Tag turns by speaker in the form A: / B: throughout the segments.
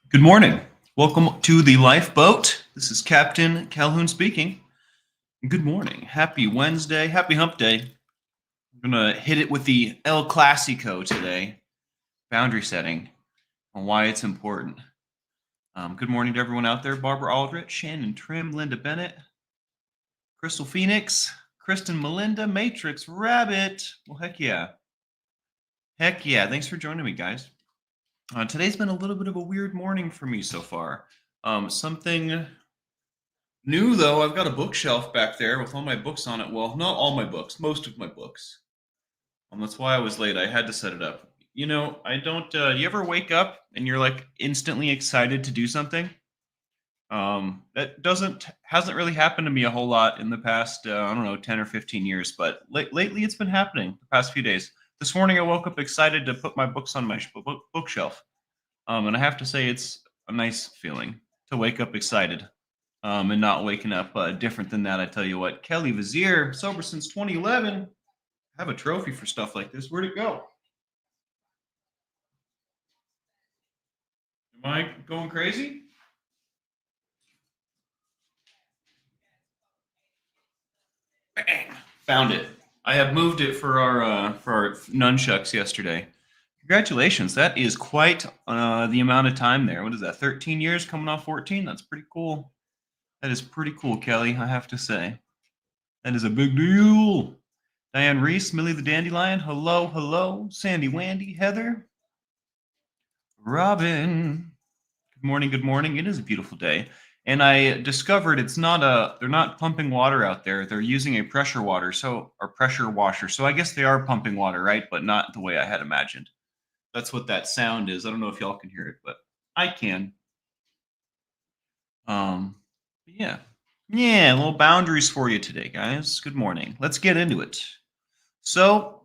A: Good morning. Welcome to the Lifeboat. This is Captain Calhoun speaking. Good morning. Happy Wednesday. Happy hump day. I'm going to hit it with the El Classico today, boundary setting, and why it's important. Good morning to everyone out there. Barbara Aldrich, Shannon Trim, Linda Bennett, Crystal Phoenix, Kristen Melinda, Matrix Rabbit. Well, heck yeah. Heck yeah. Thanks for joining me, guys. Today's been a little bit of a weird morning for me so far. Something new though, I've got a bookshelf back there with all my books on it. Well, not all my books, most of my books. That's why I was late. I had to set it up. I don't. You ever wake up and you're like instantly excited to do something? That doesn't hasn't really happened to me a whole lot in the past. I don't know, 10 or 15 years, but lately it's been happening the past few days. This morning I woke up excited to put my books on my bookshelf, and I have to say it's a nice feeling to wake up excited. And not waking up different than that. I tell you what, Kelly Vizier, sober since 2011. I have a trophy for stuff like this. Where'd it go? Am I going crazy? Bang. Found it. I have moved it for our nunchucks yesterday. Congratulations. That is quite the amount of time there. What is that? 13 years coming off 14? That's pretty cool. That is pretty cool, Kelly, I have to say. That is a big deal. Diane Reese, Millie the Dandelion, hello, hello. Sandy Wandy, Heather, Robin. Good morning, good morning. It is a beautiful day. And I discovered they're not pumping water out there. They're using a pressure water, or pressure washer. So I guess they are pumping water, right? But not the way I had imagined. That's what that sound is. I don't know if y'all can hear it, but I can. Yeah. Yeah, little boundaries for you today, guys. Good morning. Let's get into it. So,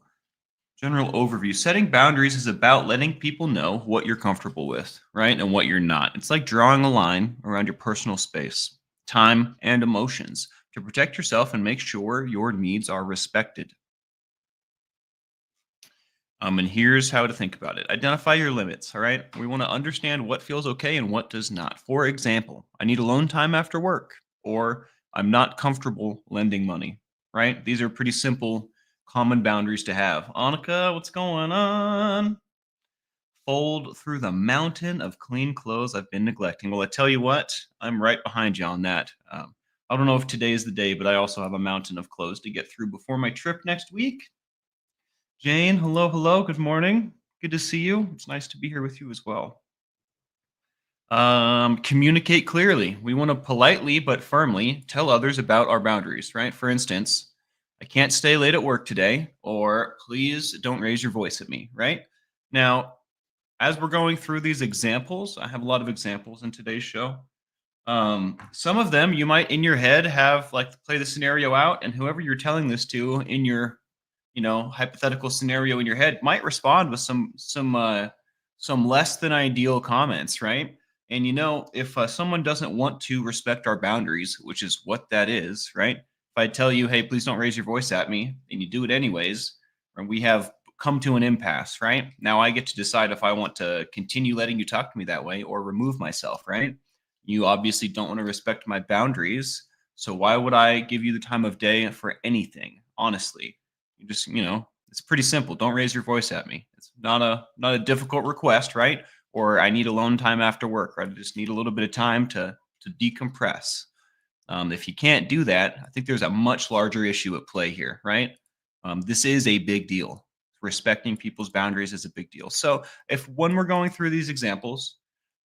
A: general overview. Setting boundaries is about letting people know what you're comfortable with, right? And what you're not. It's like drawing a line around your personal space, time, and emotions to protect yourself and make sure your needs are respected. And here's how to think about it. Identify your limits, all right? We want to understand what feels okay and what does not. For example, I need alone time after work, or I'm not comfortable lending money, right? These are pretty simple, common boundaries to have. Annika, what's going on? Fold through the mountain of clean clothes I've been neglecting. Well, I tell you what, I'm right behind you on that. I don't know if today is the day, but I also have a mountain of clothes to get through before my trip next week. Jane, hello, hello. Good morning. Good to see you. It's nice to be here with you as well. Communicate clearly. We want to politely but firmly tell others about our boundaries, right? For instance, I can't stay late at work today, or please don't raise your voice at me, right? Now, as we're going through these examples, I have a lot of examples in today's show. Some of them you might in your head have like play the scenario out, and whoever you're telling this to in your hypothetical scenario in your head might respond with some less than ideal comments, right? And if someone doesn't want to respect our boundaries, which is what that is, right? If I tell you, hey, please don't raise your voice at me, and you do it anyways, and we have come to an impasse, right? Now I get to decide if I want to continue letting you talk to me that way or remove myself, right? You obviously don't want to respect my boundaries, so why would I give you the time of day for anything, honestly? You just, it's pretty simple. Don't raise your voice at me. It's not a difficult request, right? Or I need alone time after work, right? I just need a little bit of time to decompress. If you can't do that, I think there's a much larger issue at play here, right? This is a big deal. Respecting people's boundaries is a big deal. So when we're going through these examples,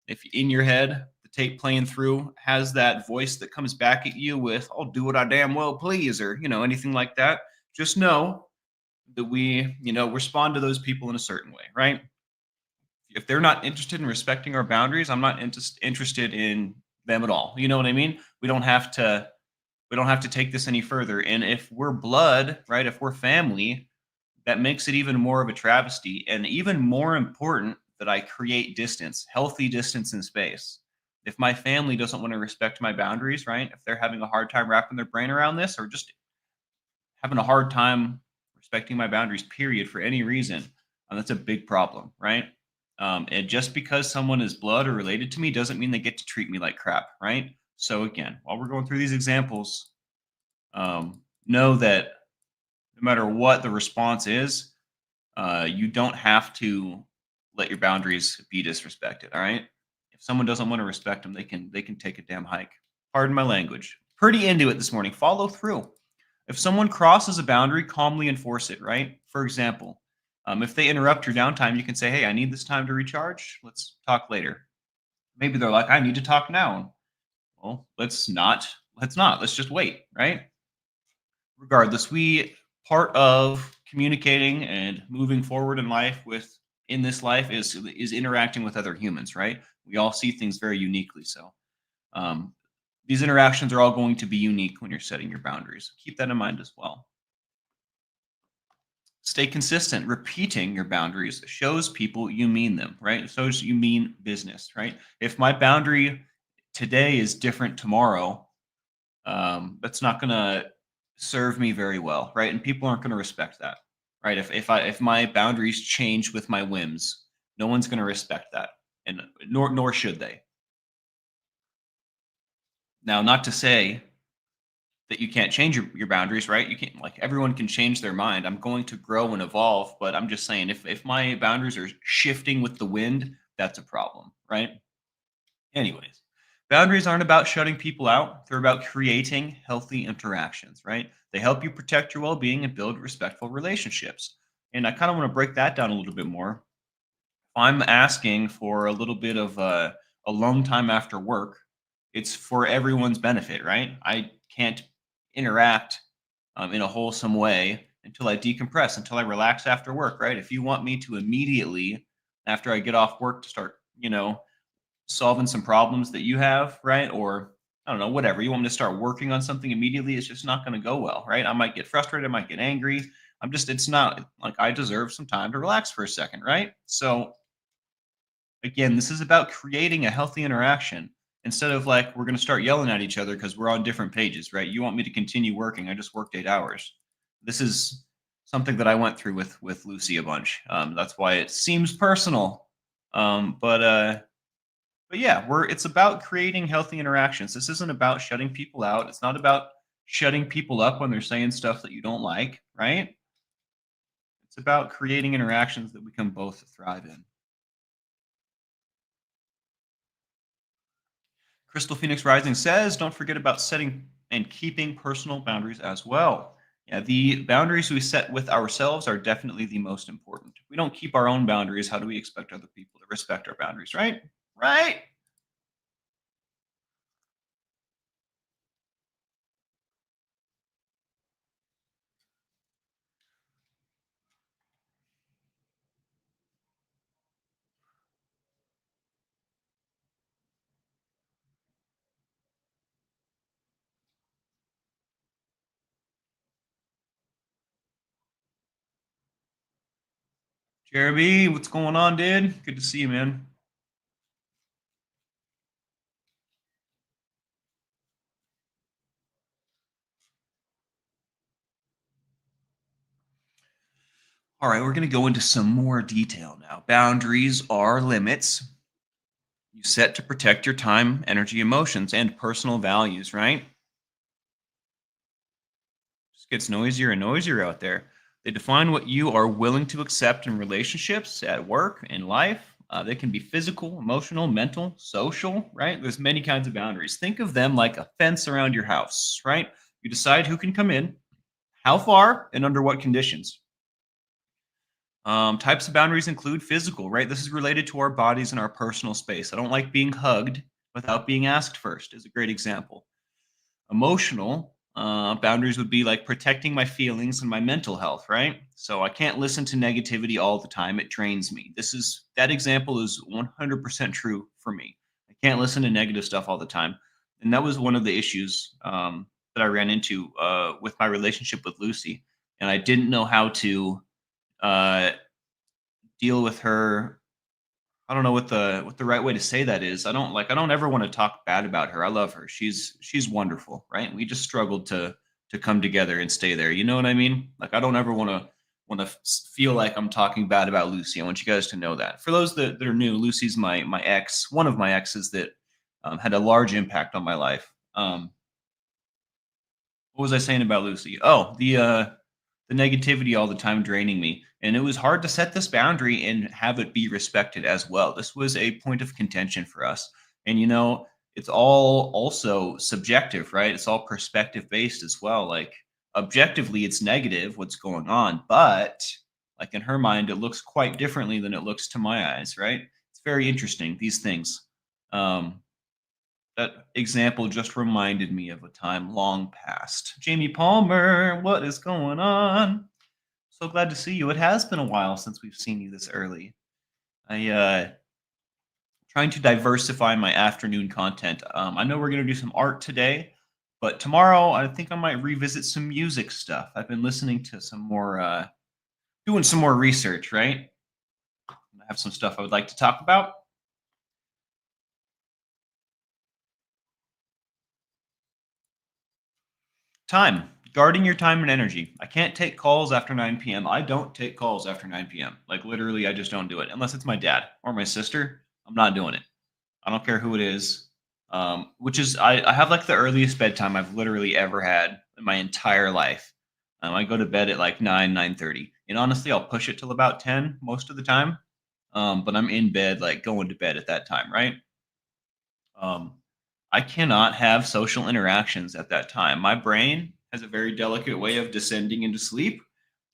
A: if in your head the tape playing through has that voice that comes back at you with, "I'll do what I damn well please," or anything like that, just know that we respond to those people in a certain way, right? If they're not interested in respecting our boundaries, I'm not interested in them at all. You know what I mean? We don't have to take this any further. And if we're blood, right, if we're family, that makes it even more of a travesty, and even more important that I create distance, healthy distance in space. If my family doesn't want to respect my boundaries, right? If they're having a hard time wrapping their brain around this, or just having a hard time respecting my boundaries, period, for any reason, that's a big problem, right? And just because someone is blood or related to me doesn't mean they get to treat me like crap, right? So again, while we're going through these examples, know that no matter what the response is, you don't have to let your boundaries be disrespected. All right. If someone doesn't want to respect them, they can take a damn hike. Pardon my language. Pretty into it this morning. Follow through. If someone crosses a boundary, calmly enforce it. Right. For example, if they interrupt your downtime, you can say, "Hey, I need this time to recharge. Let's talk later." Maybe they're like, "I need to talk now." Well, let's not. Let's not. Let's just wait. Right. Regardless, we part of communicating and moving forward in life with in this life is interacting with other humans, right? We all see things very uniquely. So um, these interactions are all going to be unique when you're setting your boundaries. Keep that in mind as well. Stay consistent. Repeating your boundaries shows people you mean them, right? Shows you mean business, right? If my boundary today is different tomorrow, that's not going to serve me very well, right? And people aren't going to respect that, right? If my boundaries change with my whims, no one's going to respect that, and nor should they. Now, not to say that you can't change your boundaries, right? You can't, like, everyone can change their mind. I'm going to grow and evolve, but I'm just saying if my boundaries are shifting with the wind, that's a problem, right? Anyways, boundaries aren't about shutting people out. They're about creating healthy interactions, right? They help you protect your well being and build respectful relationships. And I kind of want to break that down a little bit more. If I'm asking for a little bit of alone time after work, it's for everyone's benefit, right? I can't interact in a wholesome way until I decompress, until I relax after work, right? If you want me to immediately, after I get off work, to start, solving some problems that you have, right? Or I don't know, whatever. You want me to start working on something immediately, it's just not going to go well, right? I might get frustrated, I might get angry. It's not like I deserve some time to relax for a second, right? So, again, this is about creating a healthy interaction instead of like we're going to start yelling at each other because we're on different pages, right? You want me to continue working. I just worked 8 hours. This is something that I went through with Lucy a bunch. That's why it seems personal. But yeah, it's about creating healthy interactions. This isn't about shutting people out. It's not about shutting people up when they're saying stuff that you don't like, right? It's about creating interactions that we can both thrive in. Crystal Phoenix Rising says, don't forget about setting and keeping personal boundaries as well. Yeah, the boundaries we set with ourselves are definitely the most important. If we don't keep our own boundaries, how do we expect other people to respect our boundaries, right? Right? Jeremy, what's going on, dude? Good to see you, man. All right, we're going to go into some more detail now. Boundaries are limits you set to protect your time, energy, emotions, and personal values, right? Just gets noisier and noisier out there. They define what you are willing to accept in relationships, at work, in life. They can be physical, emotional, mental, social, right? There's many kinds of boundaries. Think of them like a fence around your house, right? You decide who can come in, how far, and under what conditions. Types of boundaries include physical, right? This is related to our bodies and our personal space. I don't like being hugged without being asked first, is a great example. Emotional boundaries would be like protecting my feelings and my mental health, right? So I can't listen to negativity all the time. It drains me. That example is 100% true for me. I can't listen to negative stuff all the time. And that was one of the issues that I ran into with my relationship with Lucy. And I didn't know how to uh, deal with her. I don't know what the right way to say that is. I don't ever want to talk bad about her. I love her. She's wonderful, right? We just struggled to come together and stay there. You know what I mean? Like I don't ever want to want to feel like I'm talking bad about Lucy. I want you guys to know that. For those that are new, Lucy's my ex, one of my exes that had a large impact on my life. What was I saying about Lucy? Oh, the negativity all the time draining me, and it was hard to set this boundary and have it be respected as well. This was a point of contention for us, and it's all also subjective, right? It's all perspective based as well. Like objectively, it's negative what's going on, but like in her mind, it looks quite differently than it looks to my eyes, right? It's very interesting these things. Um, that example just reminded me of a time long past. Jamie Palmer, what is going on? So glad to see you. It has been a while since we've seen you this early. I trying to diversify my afternoon content. I know we're gonna do some art today, but tomorrow I think I might revisit some music stuff. I've been listening to some more, doing some more research. Right, I have some stuff I would like to talk about. Time. Guarding your time and energy. I can't take calls after 9 p.m. I don't take calls after 9 p.m. Like literally, I just don't do it unless it's my dad or my sister. I'm not doing it. I don't care who it is. Which is I have like the earliest bedtime I've literally ever had in my entire life. I go to bed at like 9:30, and honestly, I'll push it till about 10 most of the time. But I'm in bed like going to bed at that time, right? Um, I cannot have social interactions at that time. My brain has a very delicate way of descending into sleep.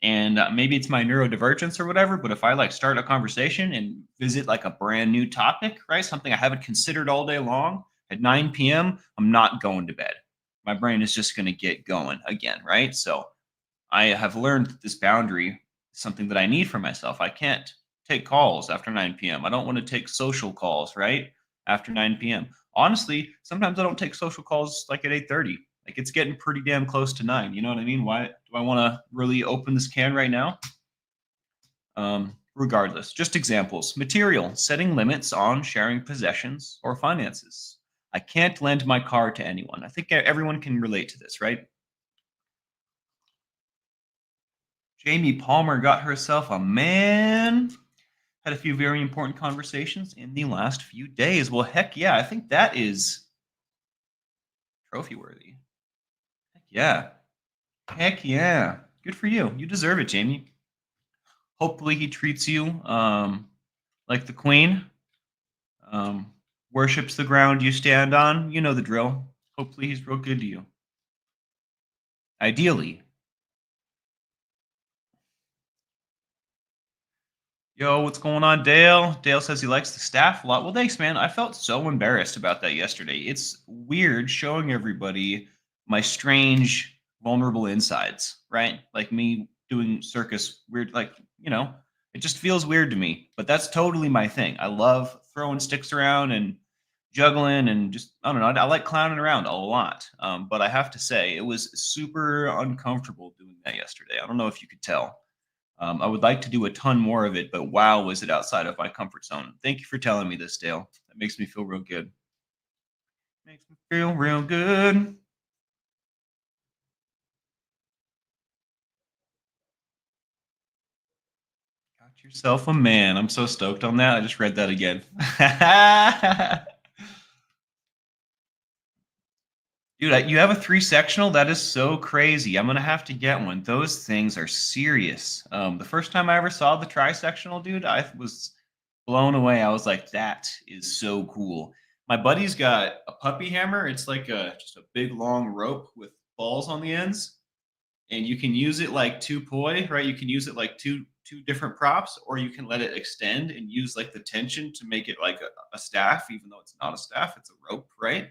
A: And maybe it's my neurodivergence or whatever, but if I like start a conversation and visit like a brand new topic, right? Something I haven't considered all day long at 9 p.m., I'm not going to bed. My brain is just going to get going again, right? So I have learned that this boundary is something that I need for myself. I can't take calls after 9 p.m. I don't want to take social calls, right? After 9 p.m. Honestly, sometimes I don't take social calls like at 8:30. Like it's getting pretty damn close to 9. You know what I mean? Why do I want to really open this can right now? Regardless, just examples. Material, setting limits on sharing possessions or finances. I can't lend my car to anyone. I think everyone can relate to this, right? Jamie Palmer got herself a man. Had a few very important conversations in the last few days. Well, heck yeah, I think that is trophy worthy. Heck yeah. Heck yeah. Good for you. You deserve it, Jamie. Hopefully he treats you like the queen. Um, worships the ground you stand on. You know the drill. Hopefully he's real good to you. Ideally. Yo, what's going on, Dale? Dale says he likes the staff a lot. Well, thanks, man. I felt so embarrassed about that yesterday. It's weird showing everybody my strange, vulnerable insides, right? Like me doing circus, weird, like, it just feels weird to me. But that's totally my thing. I love throwing sticks around and juggling and just, I don't know, I like clowning around a lot. But I have to say, it was super uncomfortable doing that yesterday. I don't know if you could tell. I would like to do a ton more of it, but wow, was it outside of my comfort zone. Thank you for telling me this, Dale. That makes me feel real good. Makes me feel real good. Got yourself a man. I'm so stoked on that. I just read that again. Dude, you have a three sectional? That is so crazy. I'm gonna have to get one. Those things are serious. The first time I ever saw the tri sectional, dude, I was blown away. I was like, that is so cool. My buddy's got a puppy hammer. It's like a just a big long rope with balls on the ends, and you can use it like two poi, right? You can use it like two different props, or you can let it extend and use like the tension to make it like a staff, even though it's not a staff, it's a rope, right?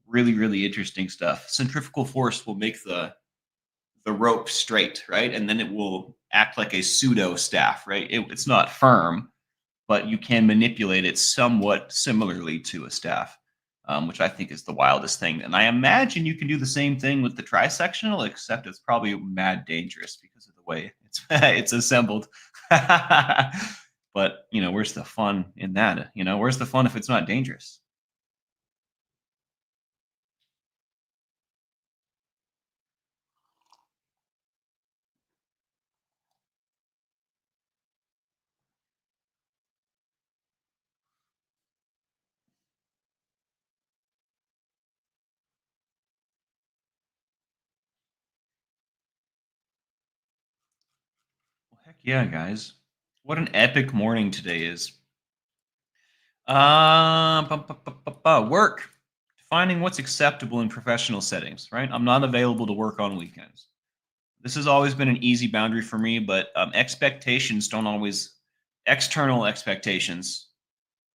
A: Really, really interesting stuff. Centrifugal force will make the rope straight, right? And then it will act like a pseudo staff, right? It's not firm, but you can manipulate it somewhat similarly to a staff, which I think is the wildest thing. And I imagine you can do the same thing with the trisectional, except it's probably mad dangerous because of the way it's it's assembled. But where's the fun in that? Where's the fun if it's not dangerous? Heck yeah, guys. What an epic morning today is. Work. Defining what's acceptable in professional settings, right? I'm not available to work on weekends. This has always been an easy boundary for me, but expectations don't always, external expectations,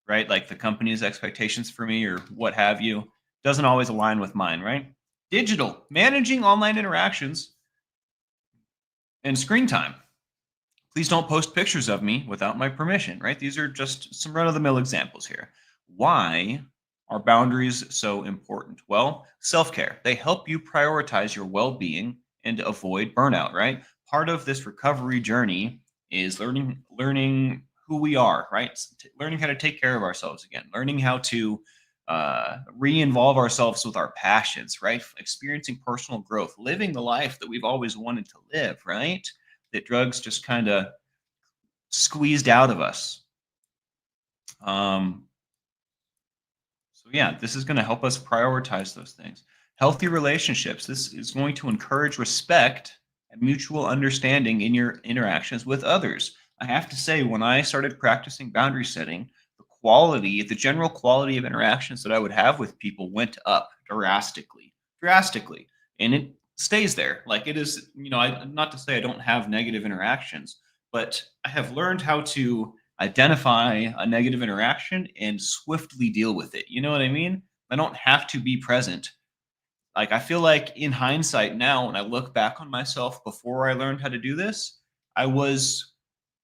A: right? Like the company's expectations for me or what have you, doesn't always align with mine, right? Digital, managing online interactions and screen time. Please don't post pictures of me without my permission, right? These are just some run of the mill examples here. Why are boundaries so important? Well, self care. They help you prioritize your well being and avoid burnout, right? Part of this recovery journey is learning who we are, right? Learning how to take care of ourselves again, learning how to re-involve ourselves with our passions, right? Experiencing personal growth, living the life that we've always wanted to live, right? That drugs just kind of squeezed out of us. Um, so yeah, this is going to help us prioritize those things. Healthy relationships. This is going to encourage respect and mutual understanding in your interactions with others. I have to say, when I started practicing boundary setting, the general quality of interactions that I would have with people went up drastically, and it stays there. Like it is, not to say I don't have negative interactions, but I have learned how to identify a negative interaction and swiftly deal with it. You know what I mean? I don't have to be present. Like I feel like in hindsight now, when I look back on myself before I learned how to do this, I was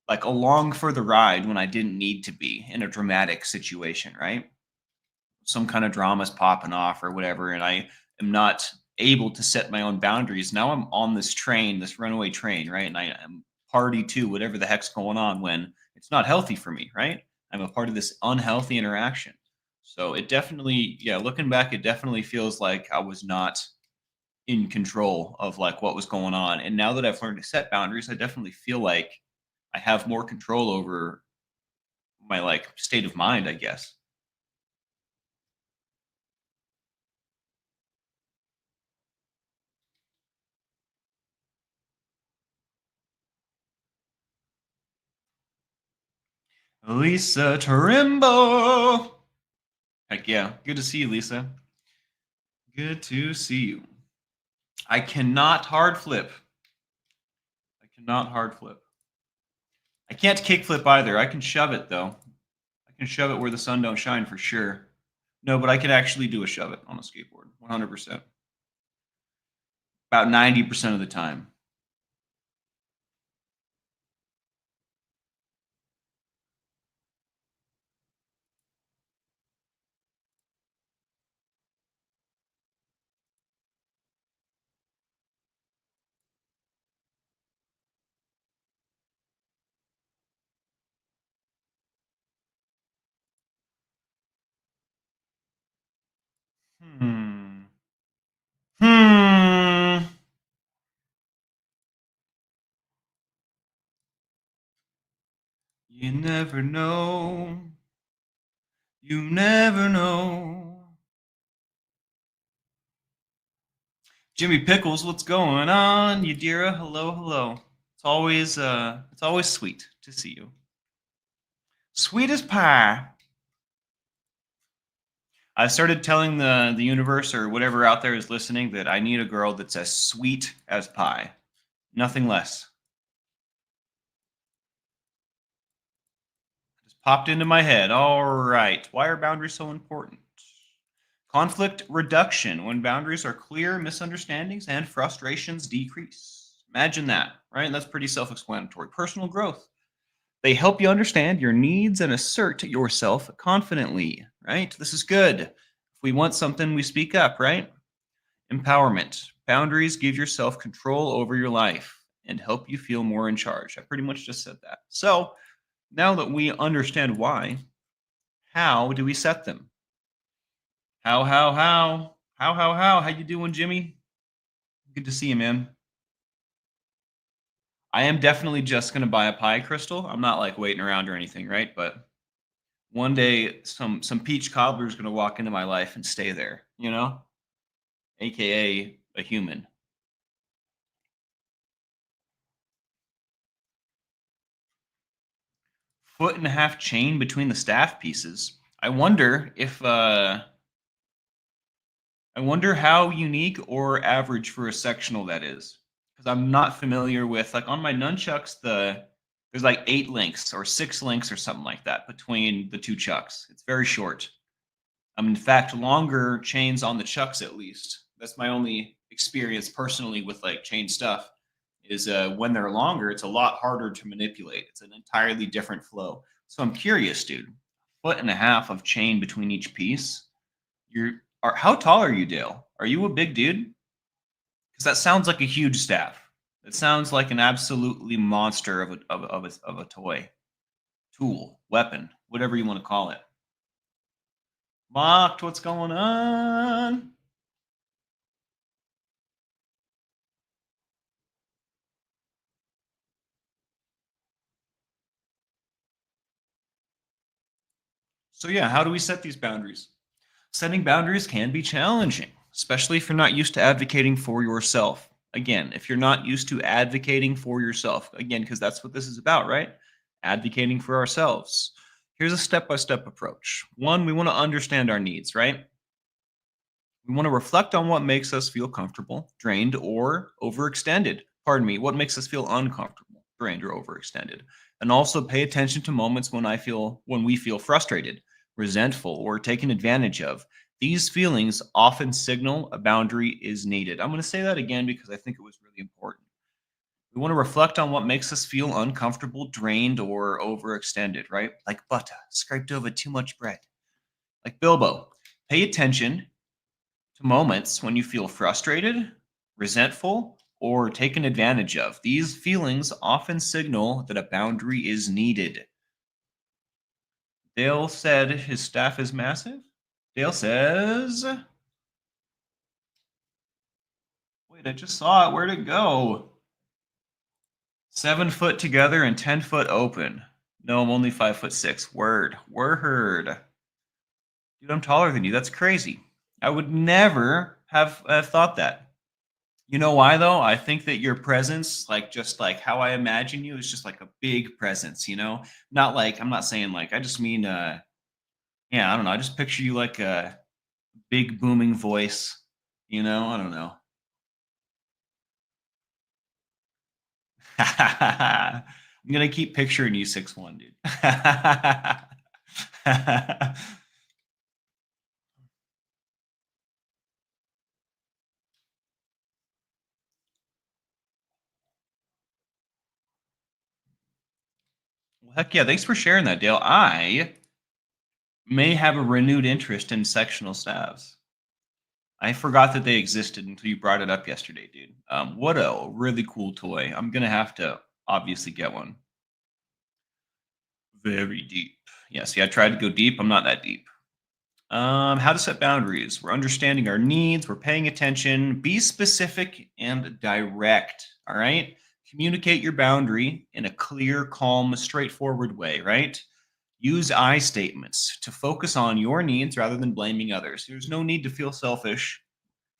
A: like along for the ride when I didn't need to be in a dramatic situation, right? Some kind of drama's popping off or whatever, and I am not able to set my own boundaries. Now I'm on this train, this runaway train, right? And I am party to whatever the heck's going on when it's not healthy for me, right? I'm a part of this unhealthy interaction. So it definitely, yeah, looking back, it definitely feels like I was not in control of like what was going on. And now that I've learned to set boundaries, I definitely feel like I have more control over my like state of mind, I guess. Lisa Tarimbo. Heck yeah. Good to see you, Lisa. Good to see you. I cannot hard flip. I cannot hard flip. I can't kick flip either. I can shove it though. I can shove it where the sun don't shine for sure. No, but I can actually do a shove it on a skateboard. 100%. About 90% of the time. Hmm. Hmm. You never know. You never know. Jimmy Pickles, what's going on? Yadira, hello, hello. It's always sweet to see you. Sweet as pie. I started telling the universe or whatever out there is listening that I need a girl that's as sweet as pie. Nothing less. Just popped into my head. All right. Why are boundaries so important? Conflict reduction. When boundaries are clear, misunderstandings and frustrations decrease. Imagine that, right? That's pretty self explanatory. Personal growth. They help you understand your needs and assert yourself confidently, right? This is good. If we want something, we speak up, right? Empowerment. Boundaries give yourself control over your life and help you feel more in charge. I pretty much just said that. So now that we understand why, how do we set them? How you doing, Jimmy? Good to see you, man. I am definitely just gonna buy a pie crystal. I'm not like waiting around or anything, right? But one day some peach cobbler is gonna walk into my life and stay there, AKA a human. 1.5 foot chain between the staff pieces. I wonder how unique or average for a sectional that is, because I'm not familiar with, like, on my nunchucks, there's like 8 links or 6 links or something like that between the 2 chucks. It's very short. In fact, longer chains on the chucks at least. That's my only experience personally with like chain stuff. Is when they're longer, it's a lot harder to manipulate. It's an entirely different flow. So I'm curious, dude. 1.5 foot of chain between each piece. How tall are you, Dale? Are you a big dude? Because that sounds like a huge staff. It sounds like an absolutely monster of a toy, tool, weapon, whatever you want to call it. Mocked, what's going on? So yeah, how do we set these boundaries? Setting boundaries can be challenging, especially if you're not used to advocating for yourself. Again, if you're not used to advocating for yourself, again, because that's what this is about, right? Advocating for ourselves. Here's a step by step approach. One, we want to understand our needs, right? We want to reflect on what makes us feel comfortable, drained, or overextended. Pardon me, what makes us feel uncomfortable, drained, or overextended. And also pay attention to moments when we feel frustrated, resentful, or taken advantage of. These feelings often signal a boundary is needed. I'm going to say that again because I think it was really important. We want to reflect on what makes us feel uncomfortable, drained, or overextended, right? Like butter scraped over too much bread. Like Bilbo, pay attention to moments when you feel frustrated, resentful, or taken advantage of. These feelings often signal that a boundary is needed. Dale said his staff is massive. Dale says, wait, I just saw it. Where'd it go? 7 foot together and 10 foot open. No, I'm only 5'6". Word. Dude, I'm taller than you. That's crazy. I would never have thought that. You know why though? I think that your presence, like just like how I imagine you, is just like a big presence, you know? Not like I'm not saying like I just mean yeah, I don't know. I just picture you like a big booming voice, you know? I don't know. I'm gonna keep picturing you 6'1", dude. Well, heck yeah, thanks for sharing that, Dale. I may have a renewed interest in sectional staves. I forgot that they existed until you brought it up yesterday, dude. What a really cool toy. I'm gonna have to obviously get one. Very deep. Yeah, see, I tried to go deep. I'm not that deep. How to set boundaries. We're understanding our needs. We're paying attention. Be specific and direct. All right. Communicate your boundary in a clear, calm, straightforward way. Right. Use I statements to focus on your needs rather than blaming others. There's no need to feel selfish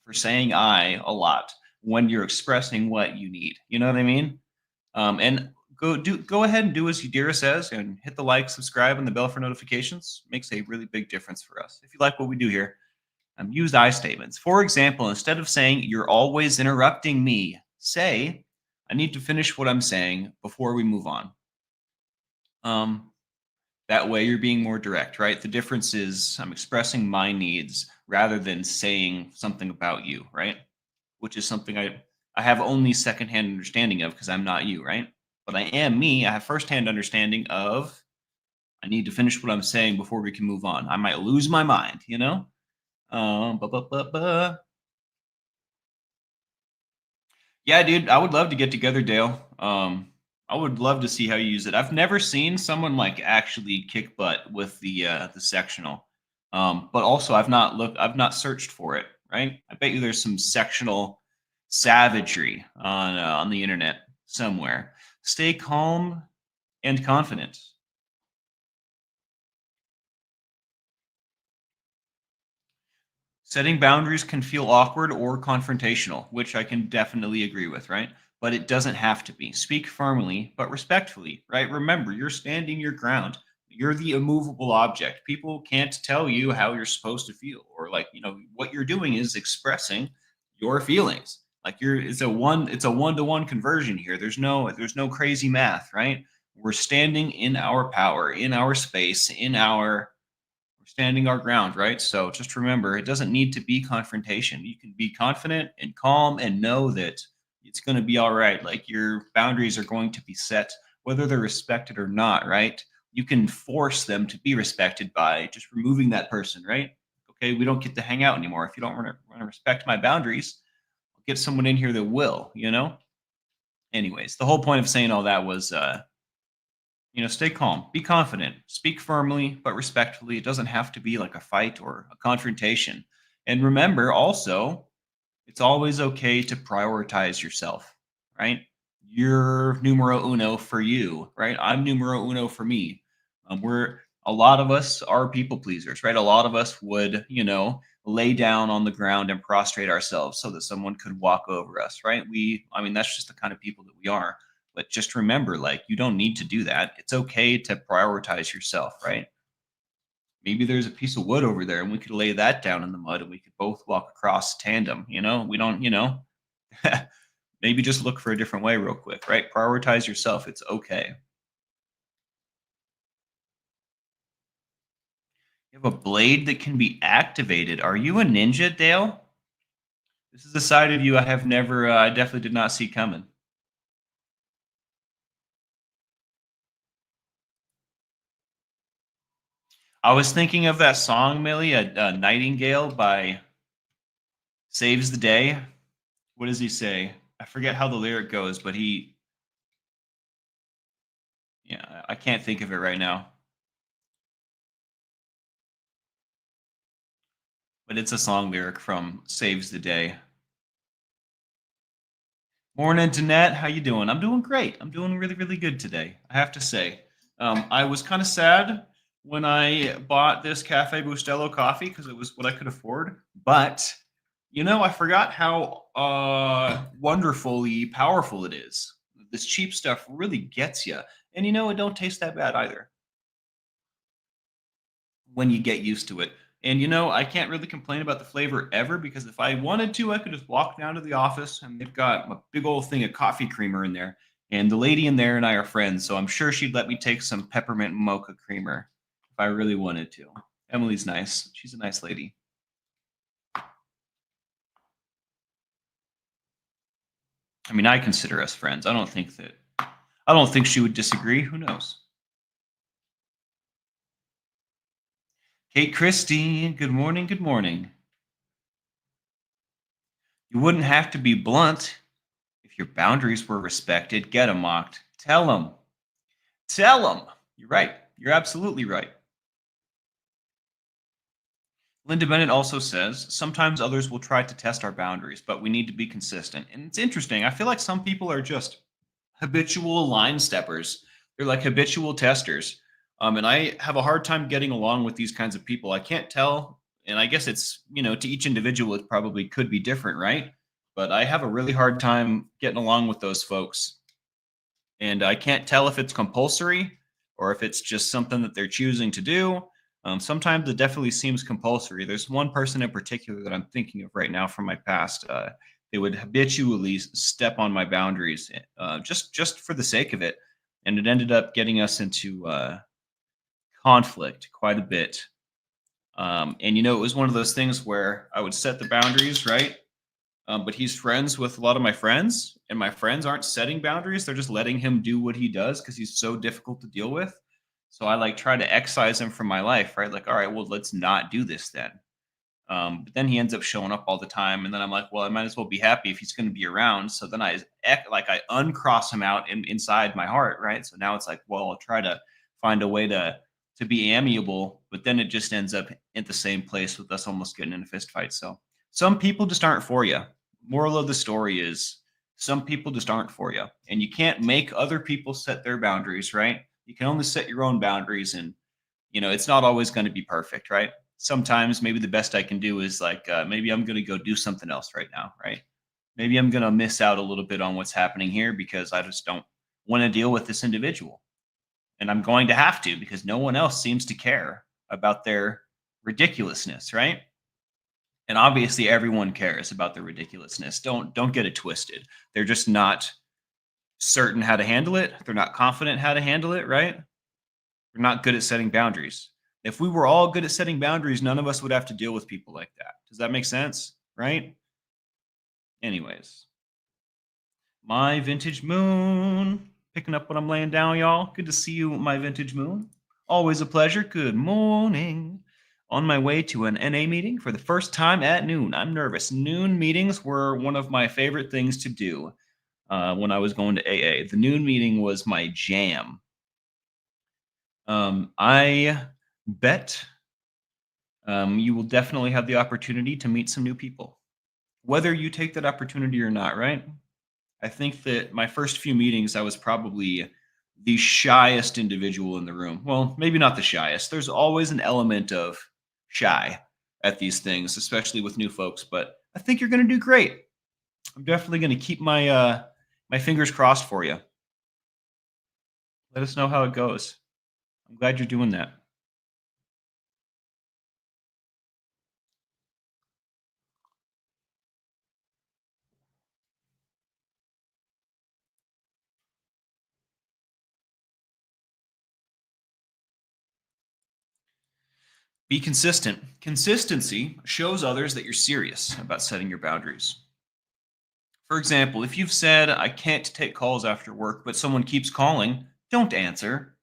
A: for saying I a lot when you're expressing what you need. You know what I mean? And go ahead and do as Yadira says and hit the like, subscribe, and the bell for notifications. Makes a really big difference for us. If you like what we do here, use I statements. For example, instead of saying you're always interrupting me, say I need to finish what I'm saying before we move on. Um, that way you're being more direct, right? The difference is I'm expressing my needs rather than saying something about you, right? Which is something I have only secondhand understanding of because I'm not you, right? But I am me. I have firsthand understanding of I need to finish what I'm saying before we can move on. I might lose my mind, you know? Um, bu- bu- bu- bu- Yeah, dude, I would love to get together, Dale. I would love to see how you use it. I've never seen someone like actually kick butt with the sectional. But also I've not searched for it, right? I bet you there's some sectional savagery on the internet somewhere. Stay calm and confident. Setting boundaries can feel awkward or confrontational, which I can definitely agree with, right? but it doesn't have to be. Speak firmly, but respectfully, right? Remember, you're standing your ground. You're the immovable object. People can't tell you how you're supposed to feel, or like, what you're doing is expressing your feelings. Like it's a one-to-one conversion here. There's no crazy math, right? We're standing in our power, in our space, we're standing our ground, right? So just remember, it doesn't need to be confrontation. You can be confident and calm and know that it's going to be all right. Like your boundaries are going to be set, whether they're respected or not, right? You can force them to be respected by just removing that person, right? Okay, we don't get to hang out anymore. If you don't want to respect my boundaries, I'll get someone in here that will. Anyways, the whole point of saying all that was stay calm, be confident, speak firmly but respectfully. It doesn't have to be like a fight or a confrontation. And remember also, it's always okay to prioritize yourself, right? You're numero uno for you, right? I'm numero uno for me. We're A lot of us are people pleasers, right? A lot of us would, lay down on the ground and prostrate ourselves so that someone could walk over us, right? That's just the kind of people that we are. But just remember, like, you don't need to do that. It's okay to prioritize yourself, right? Maybe there's a piece of wood over there and we could lay that down in the mud and we could both walk across tandem. We don't, maybe just look for a different way real quick, right? Prioritize yourself. It's okay. You have a blade that can be activated. Are you a ninja, Dale? This is a side of you I definitely did not see coming. I was thinking of that song, Millie, a Nightingale by Saves the Day. What does he say? I forget how the lyric goes, but yeah, I can't think of it right now. But it's a song lyric from Saves the Day. Morning, Jeanette. How you doing? I'm doing great. I'm doing really, really good today, I have to say. I was kind of sad when I bought this Cafe Bustelo coffee because it was what I could afford. But, I forgot how wonderfully powerful it is. This cheap stuff really gets you. And, it don't taste that bad either when you get used to it. And I can't really complain about the flavor ever because if I wanted to, I could just walk down to the office and they've got a big old thing of coffee creamer in there. And the lady in there and I are friends, so I'm sure she'd let me take some peppermint mocha creamer if I really wanted to. Emily's nice. She's a nice lady. I consider us friends. I don't think she would disagree. Who knows? Kate Christie, good morning, good morning. You wouldn't have to be blunt. If your boundaries were respected, get them mocked. Tell them. Tell them. You're right. You're absolutely right. Linda Bennett also says sometimes others will try to test our boundaries, but we need to be consistent. And it's interesting. I feel like some people are just habitual line steppers. They're like habitual testers. And I have a hard time getting along with these kinds of people. I can't tell. And I guess it's, to each individual, it probably could be different, right? But I have a really hard time getting along with those folks. And I can't tell if it's compulsory or if it's just something that they're choosing to do. Sometimes it definitely seems compulsory. There's one person in particular that I'm thinking of right now from my past. They would habitually step on my boundaries, just for the sake of it, and it ended up getting us into conflict quite a bit. And it was one of those things where I would set the boundaries, right? But he's friends with a lot of my friends, and my friends aren't setting boundaries. They're just letting him do what he does because he's so difficult to deal with. So I like try to excise him from my life, right? Like, all right, well, let's not do this then. But then he ends up showing up all the time, and then I'm like, well, I might as well be happy if he's going to be around. So then I uncross him out inside my heart, right? So now it's like, well, I'll try to find a way to be amiable, but then it just ends up at the same place with us almost getting in a fist fight. So some people just aren't for you. Moral of the story is some people just aren't for you, and you can't make other people set their boundaries, right? You can only set your own boundaries, and it's not always going to be perfect, right? Sometimes maybe the best I can do is like maybe I'm going to go do something else right now, right? Maybe I'm going to miss out a little bit on what's happening here because I just don't want to deal with this individual. And I'm going to have to because no one else seems to care about their ridiculousness, right? And obviously everyone cares about their ridiculousness. Don't get it twisted. They're just not certain how to handle it. They're not confident how to handle it, right? We're not good at setting boundaries. If we were all good at setting boundaries, none of us would have to deal with people like that. Does that make sense? Right? Anyways, my vintage moon. Picking up what I'm laying down, y'all. Good to see you, my vintage moon. Always a pleasure. Good morning. On my way to an NA meeting for the first time at noon. I'm nervous. Noon meetings were one of my favorite things to do when I was going to AA. The noon meeting was my jam. I bet you will definitely have the opportunity to meet some new people, whether you take that opportunity or not, right? I think that my first few meetings, I was probably the shyest individual in the room. Well, maybe not the shyest. There's always an element of shy at these things, especially with new folks, but I think you're going to do great. I'm definitely going to keep my fingers crossed for you. Let us know how it goes. I'm glad you're doing that. Be consistent. Consistency shows others that you're serious about setting your boundaries. For example, if you've said, I can't take calls after work, but someone keeps calling, don't answer.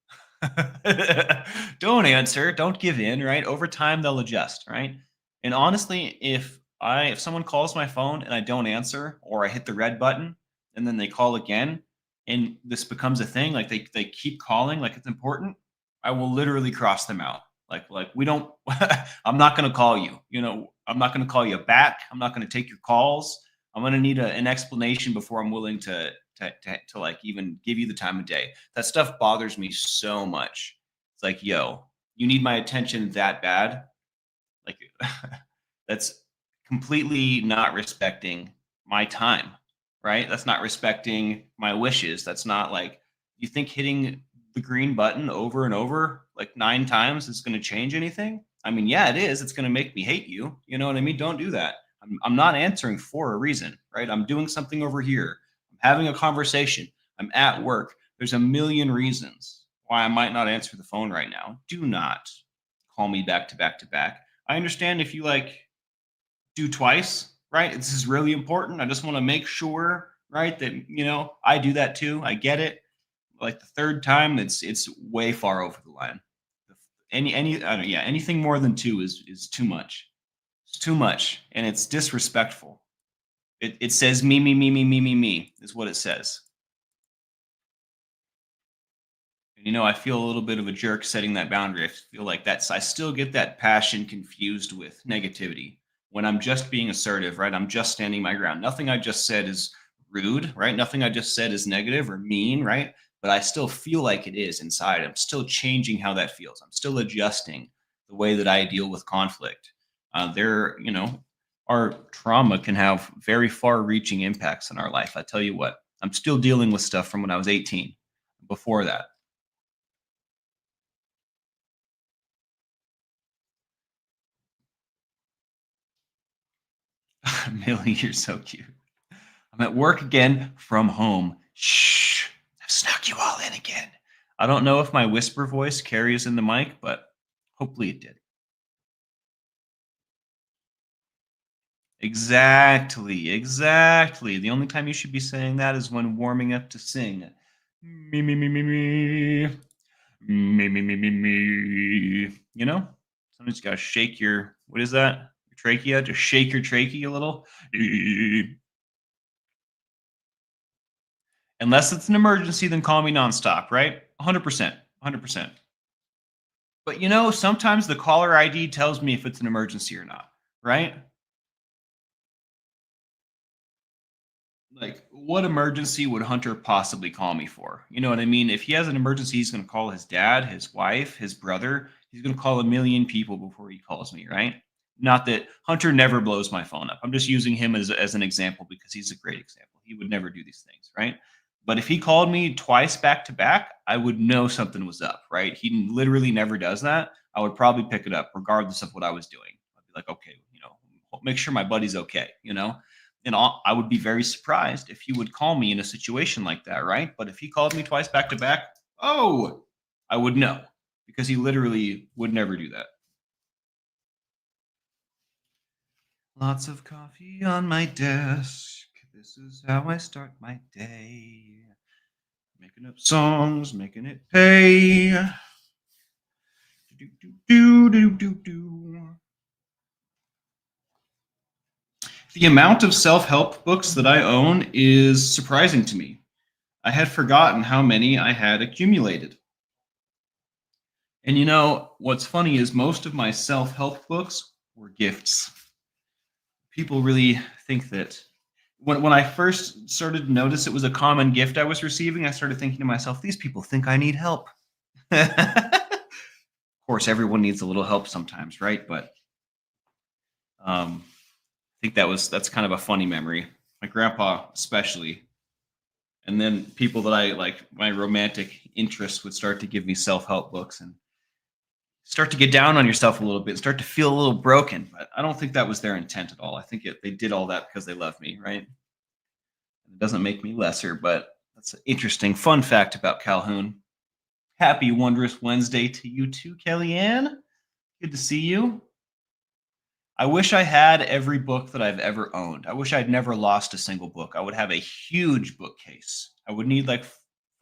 A: Don't answer. Don't give in, right? Over time, they'll adjust, right? And honestly, if someone calls my phone and I don't answer, or I hit the red button and then they call again, and this becomes a thing, like they keep calling, like it's important, I will literally cross them out. Like we don't. I'm not going to call you. I'm not going to call you back. I'm not going to take your calls. I'm going to need an explanation before I'm willing to like even give you the time of day. That stuff bothers me so much. It's like, yo, you need my attention that bad? Like that's completely not respecting my time, right? That's not respecting my wishes. That's not like you think hitting the green button over and over like 9 times is going to change anything? I mean, yeah, it is. It's going to make me hate you. You know what I mean? Don't do that. I'm not answering for a reason, right? I'm doing something over here. I'm having a conversation. I'm at work. There's a million reasons why I might not answer the phone right now. Do not call me back to back to back. I understand if you like do twice, right? This is really important. I just want to make sure, right, that I do that too. I get it. Like the third time, it's way far over the line. I don't, yeah, anything more than two is too much. It's too much, and it's disrespectful. It says me is what it says. And I feel a little bit of a jerk setting that boundary. I feel like I still get that passion confused with negativity when I'm just being assertive, right? I'm just standing my ground. Nothing I just said is rude, right? Nothing I just said is negative or mean, right? But I still feel like it is inside. I'm still changing how that feels. I'm still adjusting the way that I deal with conflict. Our trauma can have very far reaching impacts in our life. I tell you what, I'm still dealing with stuff from when I was 18 before that. Millie, you're so cute. I'm at work again from home. Shh. I've snuck you all in again. I don't know if my whisper voice carries in the mic, but hopefully it did. Exactly. Exactly. The only time you should be saying that is when warming up to sing. Me, me, me, me, me. Me, me, me, me, me. Sometimes you gotta shake what is that? Your trachea? Just shake your trachea a little. Unless it's an emergency, then call me nonstop, right? 100%. 100%. But sometimes the caller ID tells me if it's an emergency or not, right? Like, what emergency would Hunter possibly call me for? You know what I mean? If he has an emergency, he's going to call his dad, his wife, his brother. He's going to call a million people before he calls me, right? Not that Hunter never blows my phone up. I'm just using him as an example because he's a great example. He would never do these things, right? But if he called me twice back to back, I would know something was up, right? He literally never does that. I would probably pick it up regardless of what I was doing. I'd be like, okay, make sure my buddy's okay. And I would be very surprised if he would call me in a situation like that, right? But if he called me twice back to back, oh, I would know because he literally would never do that. Lots of coffee on my desk. This is how I start my day. Making up songs, making it pay. Do, do, do, do, do, do. The amount of self help books that I own is surprising to me. I had forgotten how many I had accumulated. And what's funny is most of my self help books were gifts. People really think that when I first started to notice it was a common gift I was receiving, I started thinking to myself, these people think I need help. Of course, everyone needs a little help sometimes, right? But I think that's kind of a funny memory. My grandpa, especially. And then people that I like, my romantic interests would start to give me self-help books and start to get down on yourself a little bit, start to feel a little broken. But I don't think that was their intent at all. I think they did all that because they love me, right? It doesn't make me lesser, but that's an interesting fun fact about Calhoun. Happy Wondrous Wednesday to you too, Kellyanne. Good to see you. I wish I had every book that I've ever owned. I wish I'd never lost a single book. I would have a huge bookcase. I would need like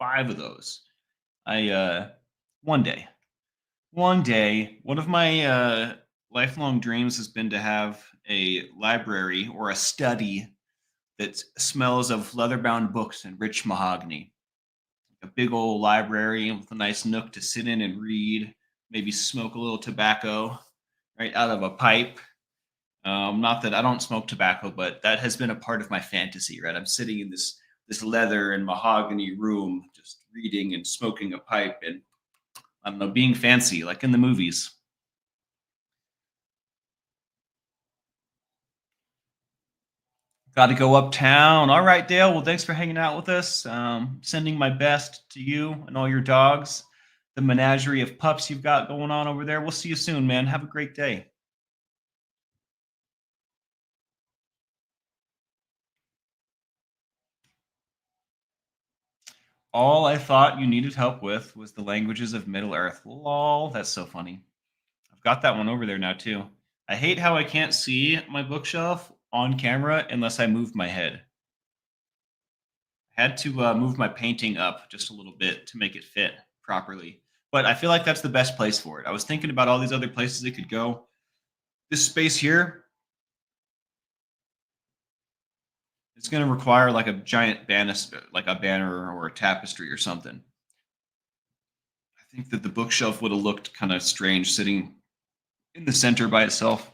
A: 5 of those. One day, one of my lifelong dreams has been to have a library or a study that smells of leather-bound books and rich mahogany. A big old library with a nice nook to sit in and read, maybe smoke a little tobacco right out of a pipe. Not that I don't smoke tobacco, but that has been a part of my fantasy, right? I'm sitting in this leather and mahogany room, just reading and smoking a pipe, and I don't know, being fancy, like in the movies. Got to go uptown. All right, Dale. Well, thanks for hanging out with us. Sending my best to you and all your dogs, the menagerie of pups you've got going on over there. We'll see you soon, man. Have a great day. All I thought you needed help with was the languages of Middle Earth. Lol, that's so funny. I've got that one over there now too. I hate how I can't see my bookshelf on camera unless I move my head. I had to move my painting up just a little bit to make it fit properly. But I feel like that's the best place for it. I was thinking about all these other places it could go. This space here, it's going to require like a giant banister, like a banner or a tapestry or something. I think that the bookshelf would have looked kind of strange sitting in the center by itself.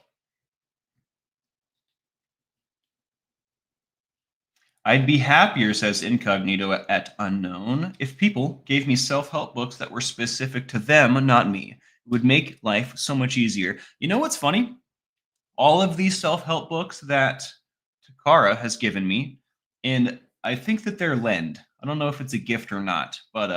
A: I'd be happier, says Incognito at Unknown, if people gave me self help books that were specific to them, not me. It would make life so much easier. You know what's funny? All of these self help books that Takara has given me, and I think that they're lend. I don't know if it's a gift or not, but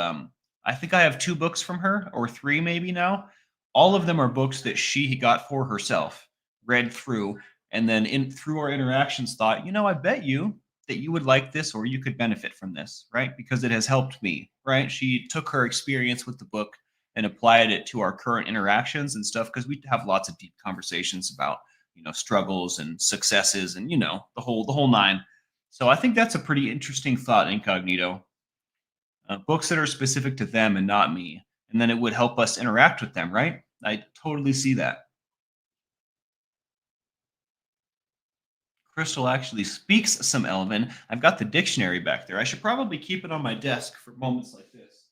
A: I think I have 2 books from her, or 3 maybe now. All of them are books that she got for herself, read through, and then through our interactions thought, I bet you that you would like this or you could benefit from this, right? Because it has helped me, right? She took her experience with the book and applied it to our current interactions and stuff because we have lots of deep conversations about struggles and successes and the whole nine. So I think that's a pretty interesting thought, Incognito. Books that are specific to them and not me, and then it would help us interact with them, right? I totally see that. Crystal actually speaks some Elven. I've got the dictionary back there. I should probably keep it on my desk for moments like this.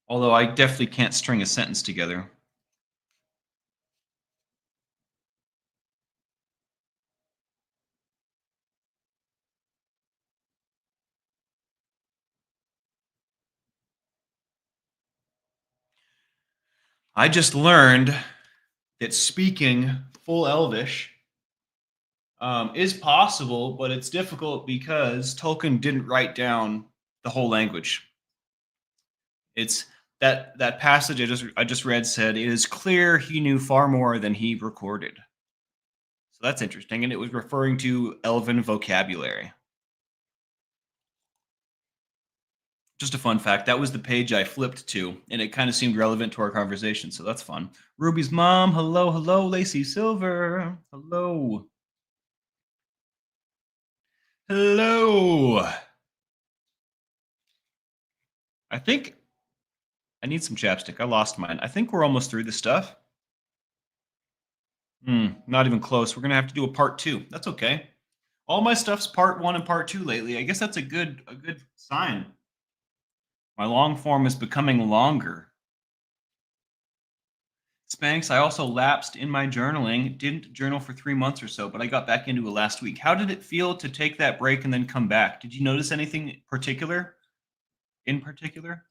A: Although I definitely can't string a sentence together. I just learned that speaking full Elvish is possible, but it's difficult because Tolkien didn't write down the whole language. It's that passage I just read said it is clear he knew far more than he recorded. So that's interesting, and it was referring to Elven vocabulary. Just a fun fact. That was the page I flipped to, and it kind of seemed relevant to our conversation, so that's fun. Ruby's mom, hello, hello. Lacey Silver, hello. Hello. I think I need some chapstick. I lost mine. I think we're almost through this stuff. Not even close. We're gonna have to do a part two. That's okay. All my stuff's part one and part two lately. I guess that's a good sign. My long form is becoming longer. Spanx, I also lapsed in my journaling. Didn't journal for 3 months or so, but I got back into it last week. How did it feel to take that break and then come back? Did you notice anything particular? In particular?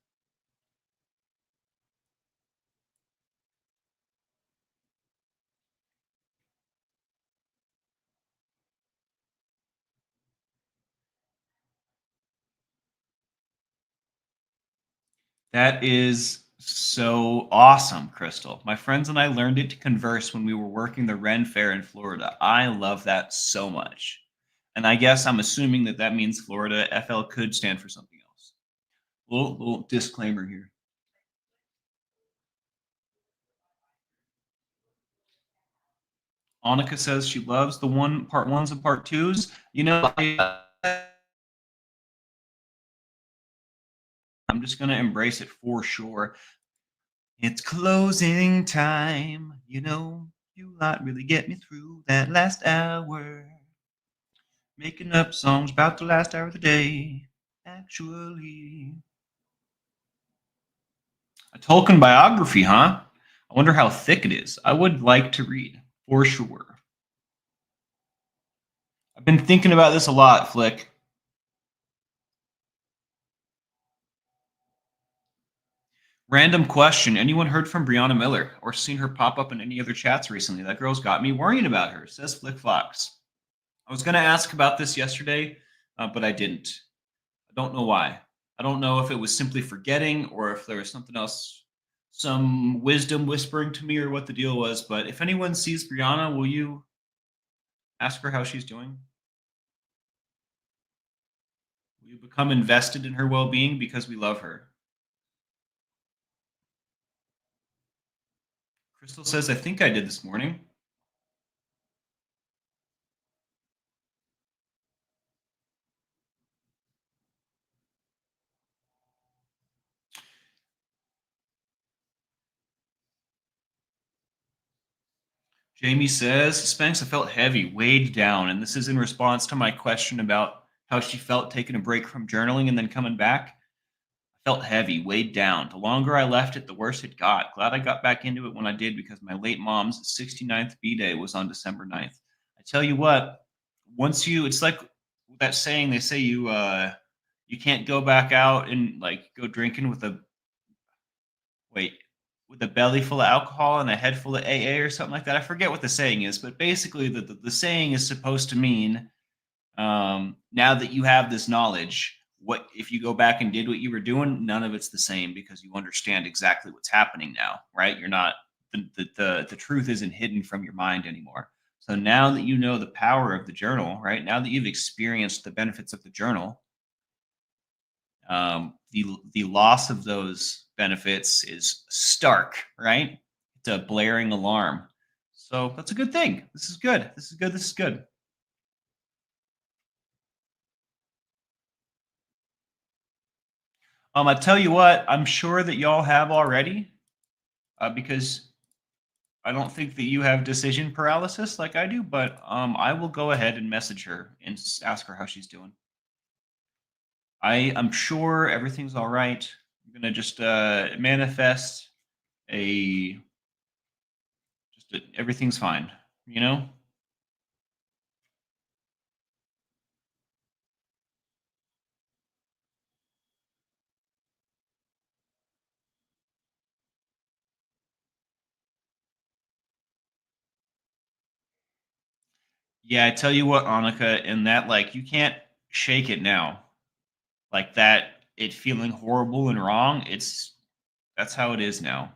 A: That is so awesome, Crystal. My friends and I learned it to converse when we were working the Ren Fair in Florida. I love that so much. And I guess I'm assuming that that means Florida FL could stand for something else. Little disclaimer here. Annika says she loves the one part ones and part twos. I'm just gonna embrace it for sure. It's closing time, you not really get me through that last hour. Making up songs about the last hour of the day. Actually, a Tolkien biography, huh? I wonder how thick it is. I would like to read for sure. I've been thinking about this a lot, Flick. Random question. Anyone heard from Brianna Miller or seen her pop up in any other chats recently? That girl's got me worrying about her, says Flick Fox. I was going to ask about this yesterday, but I didn't. I don't know why. I don't know if it was simply forgetting or if there was something else, some wisdom whispering to me or what the deal was. But if anyone sees Brianna, will you ask her how she's doing? Will you become invested in her well being because we love her? Crystal says, I think I did this morning. Jamie says, Spanx, I felt heavy, weighed down. And this is in response to my question about how she felt taking a break from journaling and then coming back. I felt heavy, weighed down. The longer I left it, the worse it got. Glad I got back into it when I did because my late mom's 69th B day was on December 9th. I tell you what, it's like that saying they say you can't go back out and like go drinking wait, with a belly full of alcohol and a head full of AA or something like that. I forget what the saying is, but basically the saying is supposed to mean now that you have this knowledge, what if you go back and did what you were doing? None of it's the same because you understand exactly what's happening now, right? You're not the truth isn't hidden from your mind anymore. So now that you know the power of the journal, right? Now that you've experienced the benefits of the journal, the loss of those benefits is stark, right? It's a blaring alarm. So that's a good thing. This is good. This is good. This is good. I tell you what, I'm sure that y'all have already, because I don't think that you have decision paralysis like I do. But I will go ahead and message her and ask her how she's doing. I'm sure everything's all right. I'm gonna just manifest a everything's fine. You know. Yeah, I tell you what, Annika, and that like you can't shake it now. Like that it feeling horrible and wrong, that's how it is now.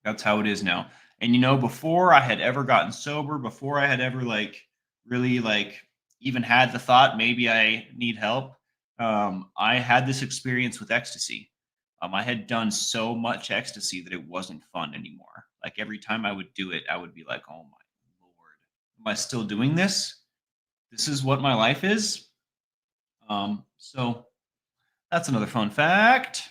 A: That's how it is now. And before I had ever gotten sober, before I had ever like really like even had the thought maybe I need help, I had this experience with ecstasy. I had done so much ecstasy that it wasn't fun anymore. Like every time I would do it, I would be like, "Oh my lord, am I still doing this? This is what my life is." So that's another fun fact.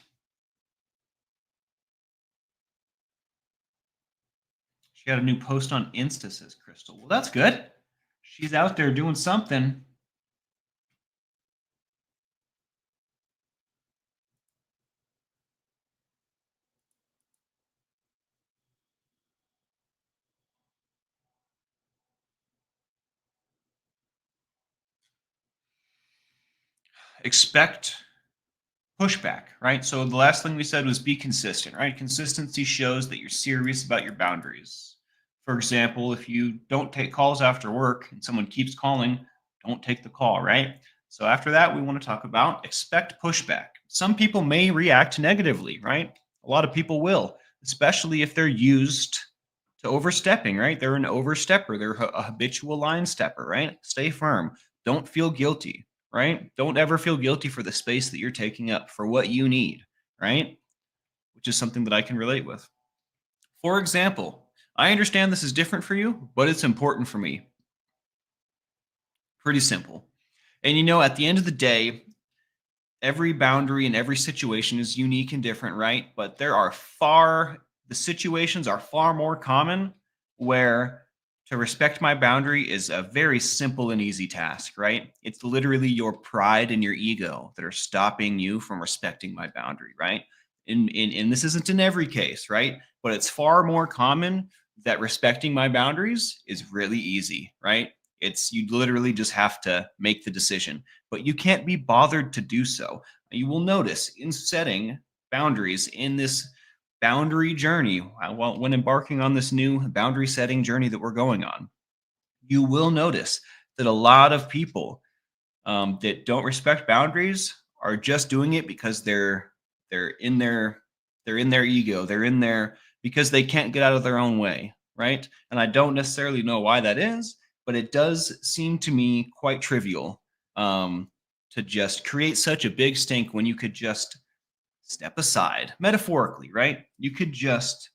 A: She got a new post on Insta, says Crystal. Well, that's good. She's out there doing something. Expect pushback, right? So the last thing we said was be consistent, right? Consistency shows that you're serious about your boundaries. For example, if you don't take calls after work and someone keeps calling, don't take the call, right? So after that, we want to talk about expect pushback. Some people may react negatively, right? A lot of people will, especially if they're used to overstepping, right? They're an overstepper, they're a habitual line stepper, right? Stay firm. Don't feel guilty, right? Don't ever feel guilty for the space that you're taking up for what you need, right? Which is something that I can relate with. For example, I understand this is different for you, but it's important for me. Pretty simple. And at the end of the day, every boundary and every situation is unique and different, right? But the situations are far more common where to respect my boundary is a very simple and easy task, right? It's literally your pride and your ego that are stopping you from respecting my boundary, right? And this isn't in every case, right? But it's far more common that respecting my boundaries is really easy, right? It's you literally just have to make the decision, but you can't be bothered to do so. You will notice in setting boundaries in this boundary journey, when embarking on this new boundary setting journey that we're going on, you will notice that a lot of people that don't respect boundaries are just doing it because they're in their they're in their ego. They're in there because they can't get out of their own way, right? And I don't necessarily know why that is, but it does seem to me quite trivial to just create such a big stink when you could just step aside, metaphorically, right? You could just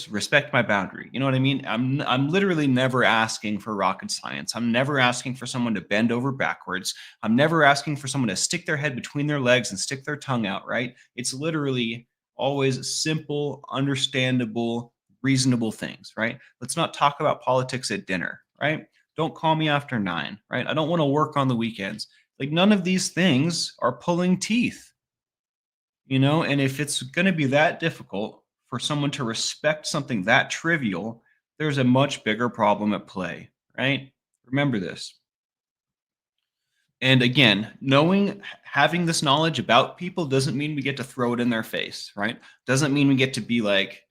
A: respect my boundary. You know what I mean? I'm literally never asking for rocket science. I'm never asking for someone to bend over backwards. I'm never asking for someone to stick their head between their legs and stick their tongue out, right? It's literally always simple, understandable, reasonable things, right? Let's not talk about politics at dinner, right? Don't call me after 9, right? I don't want to work on the weekends. Like none of these things are pulling teeth. And if it's going to be that difficult for someone to respect something that trivial, there's a much bigger problem at play, right? Remember this. And again, having this knowledge about people doesn't mean we get to throw it in their face, right? Doesn't mean we get to be like,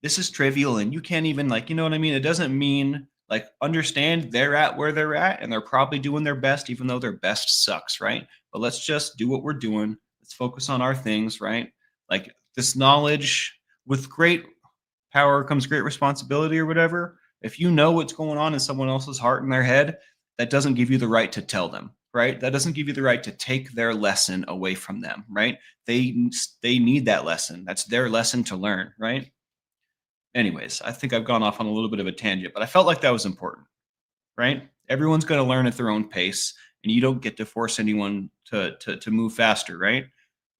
A: this is trivial and you can't even, like, you know what I mean? It doesn't mean like understand they're at where they're at and they're probably doing their best, even though their best sucks, right? But let's just do what we're doing. Let's focus on our things, right? Like this knowledge, with great power comes great responsibility or whatever. If you know what's going on in someone else's heart and their head, that doesn't give you the right to tell them, right? That doesn't give you the right to take their lesson away from them, right? They need that lesson. That's their lesson to learn, right? Anyways, I think I've gone off on a little bit of a tangent, but I felt like that was important, right? Everyone's going to learn at their own pace, and you don't get to force anyone to move faster, right?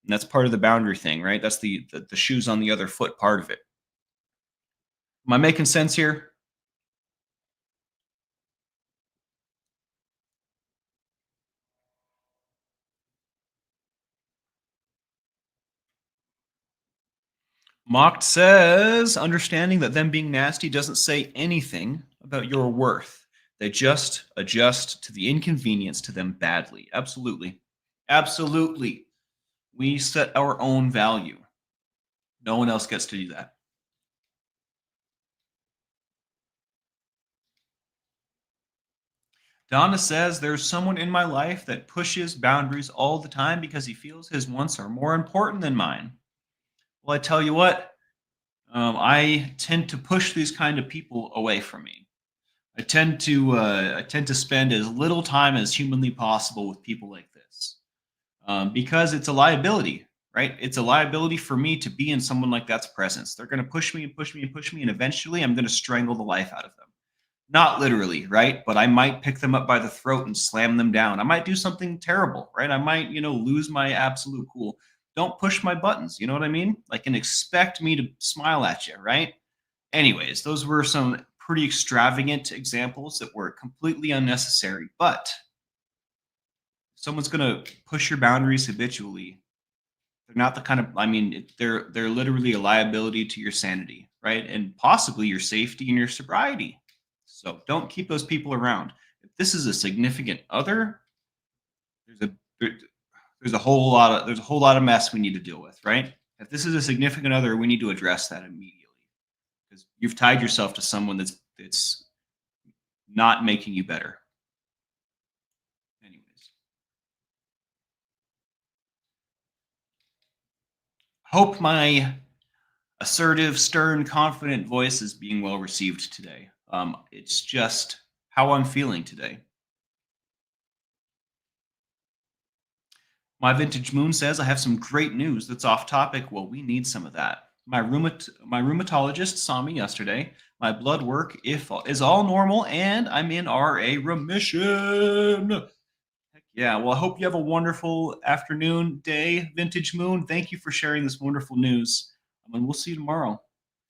A: And that's part of the boundary thing, right? That's the shoes on the other foot part of it. Am I making sense here? Mocked says, understanding that them being nasty doesn't say anything about your worth. They just adjust to the inconvenience to them badly. Absolutely. Absolutely. We set our own value. No one else gets to do that. Donna says there's someone in my life that pushes boundaries all the time because he feels his wants are more important than mine. Well, I tell you what, I tend to push these kind of people away from me. I tend to spend as little time as humanly possible with people like this, because it's a liability, right? It's a liability for me to be in someone like that's presence. They're going to push me and push me and push me, and eventually I'm going to strangle the life out of them. Not literally, right? But I might pick them up by the throat and slam them down. I might do something terrible, right? I might, lose my absolute cool. Don't push my buttons. You know what I mean? Like, and expect me to smile at you, right? Anyways, those were some pretty extravagant examples that were completely unnecessary. But if someone's going to push your boundaries habitually, they're not the kind of, they're literally a liability to your sanity, right? And possibly your safety and your sobriety. So don't keep those people around. If this is a significant other, there's a there- there's a whole lot of mess we need to deal with, right? If this is a significant other, we need to address that immediately because you've tied yourself to someone that's not making you better. Anyways, hope my assertive, stern, confident voice is being well received today. It's just how I'm feeling today. My vintage moon says I have some great news that's off topic. Well, we need some of that. My rheumatologist saw me yesterday. My blood work is all normal, and I'm in RA remission. Heck yeah. Well, I hope you have a wonderful afternoon, day, vintage moon. Thank you for sharing this wonderful news. And we'll see you tomorrow.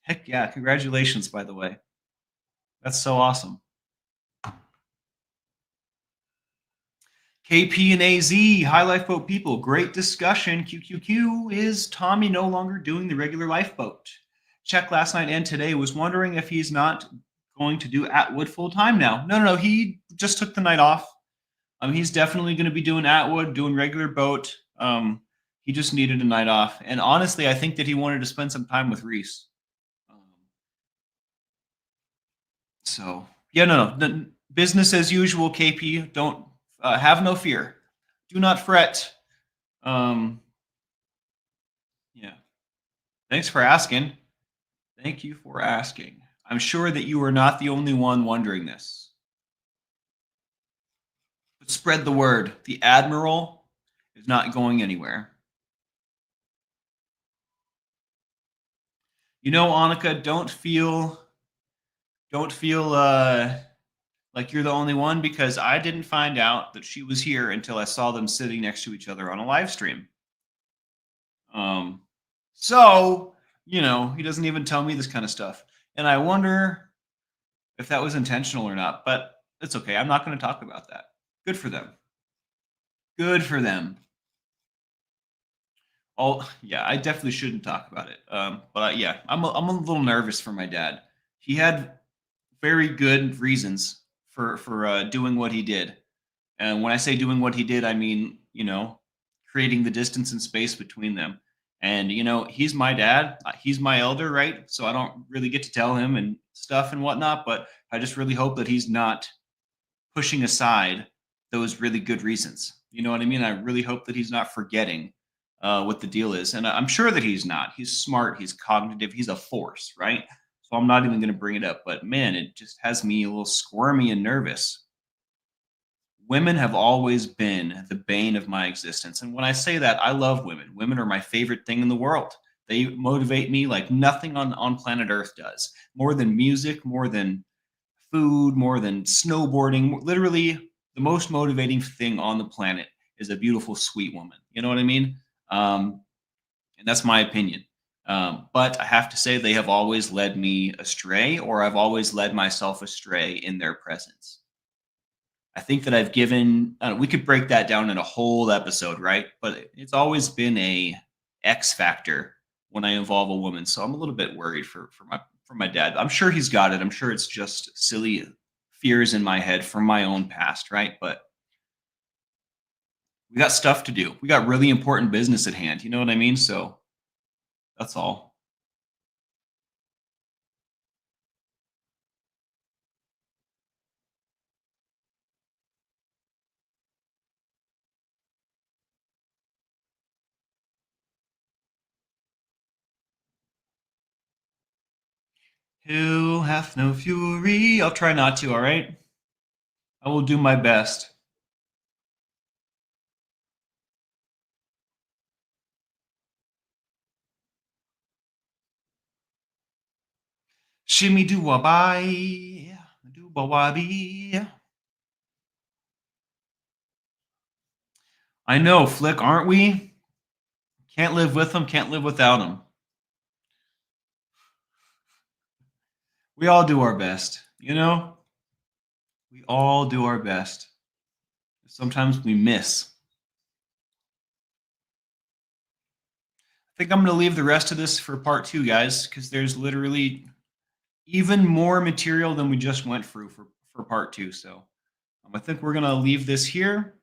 A: Heck yeah. Congratulations, by the way. That's so awesome. KP and AZ, High Lifeboat people, great discussion. QQQ, is Tommy no longer doing the regular lifeboat? Check last night and today, was wondering if he's not going to do Atwood full time now. No. He just took the night off. He's definitely going to be doing Atwood, doing regular boat. He just needed a night off. And honestly, I think that he wanted to spend some time with Reese. Um, so, yeah, no. Business as usual, KP. Don't have no fear. Do not fret. Um, yeah. Thanks for asking. Thank you for asking. I'm sure that you are not the only one wondering this. But spread the word. The Admiral is not going anywhere. Annika, don't feel like you're the only one because I didn't find out that she was here until I saw them sitting next to each other on a live stream. Um, so, he doesn't even tell me this kind of stuff. And I wonder if that was intentional or not, but it's okay. I'm not going to talk about that. Good for them. Good for them. Oh, yeah, I definitely shouldn't talk about it. But yeah, I'm a little nervous for my dad. He had very good reasons for doing what he did. And when I say doing what he did, I mean, creating the distance and space between them. And, he's my dad. He's my elder, right? So I don't really get to tell him and stuff and whatnot. But I just really hope that he's not pushing aside those really good reasons. You know what I mean? I really hope that he's not forgetting what the deal is. And I'm sure that he's not. He's smart. He's cognitive. He's a force, right? So I'm not even going to bring it up. But man, it just has me a little squirmy and nervous. Women have always been the bane of my existence. And when I say that, I love women. Women are my favorite thing in the world. They motivate me like nothing on planet Earth does. More than music, more than food, more than snowboarding. Literally, the most motivating thing on the planet is a beautiful, sweet woman. You know what I mean? And that's my opinion. But I have to say, they have always led me astray, or I've always led myself astray in their presence. I think that I've given. We could break that down in a whole episode, right? But it's always been a X factor when I involve a woman, so I'm a little bit worried for my dad. I'm sure he's got it. I'm sure it's just silly fears in my head from my own past, right? But we got stuff to do. We got really important business at hand. You know what I mean? So that's all. Who hath no fury? I'll try not to, all right? I will do my best. Shimmy doo wabai. Doo wabi. I know, Flick, aren't we? Can't live with them, can't live without them. We all do our best, you know? We all do our best. Sometimes we miss. I think I'm going to leave the rest of this for part 2, guys, because there's literally even more material than we just went through for part 2. So I think we're going to leave this here.